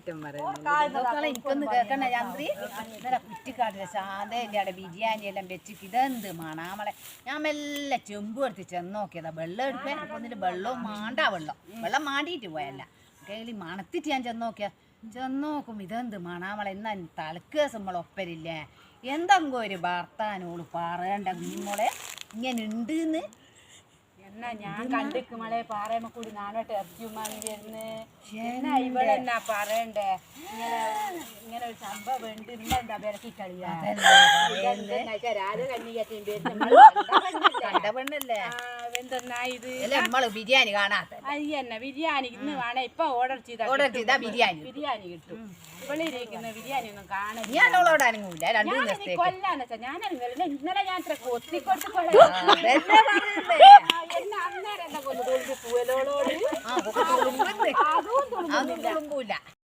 കുറ്റം പറയുന്നത് എനിക്കൊന്ന് കേൾക്കണ ചന്ദ്രി ഇന്നലെ കുറ്റിക്കാട്ടിലെ ശാന്തയുടെ ബിരിയാണി എല്ലാം വെച്ചിട്ട് ഇതെന്ത് മണാമളെ ഞാൻ മെല്ലെ ചെമ്പ് എടുത്ത് ചെന്ന് നോക്കിയതാ വെള്ളം എടുക്കാൻ എനിക്കൊന്നിട്ട് വെള്ളവും മാണ്ടാ വെള്ളം മാണ്ടിയിട്ട് പോയല്ല കയ്യിൽ മണത്തിട്ട് ഞാൻ ചെന്ന് നോക്കും ഇതെന്ത് മണാമളെ എന്നാ തലക്കേസ് നമ്മളൊപ്പരില്ലേ എന്തെങ്കിലും ഒരു ഭർത്താനോട് പറയണ്ട കുഞ്ഞുമോളെ ഇങ്ങനെ ഉണ്ട് എന്നാ ഞാൻ കണ്ടിക്ക് മളെ പാറയമ്മ കൂടി നാനോട്ട് ഇറച്ചിയും വാങ്ങി വരുന്ന് എന്നാ ഇവിടെ എന്നാ പറയണ്ടേ ഇങ്ങനെ ഒരു സംഭവം ഉണ്ട് എന്താ വിലക്കി കളിയാ എന്തെന്നാ ഇത് നമ്മള് ബിരിയാണി കാണാത്ത അയ്യന്നെ ബിരിയാണി ഇന്ന് വേണേ ഇപ്പൊ ഓർഡർ ചെയ്താ ബിരിയാണി കിട്ടും ഇവളിരിക്കുന്ന ബിരിയാണി ഒന്നും കാണാൻ ഞാൻ അവളോട് അനങ്ങൂല കൊല്ലാന്ന് വെച്ചാ ഞാൻ ഇന്നലെ ഞാൻ ഇത്ര കൊത്തിക്കൊടുത്ത് എന്നെ അന്നേരം എന്നെ കൊന്നു തോന്നി പൂവലോളോട് അതും തുളുമ്പൂല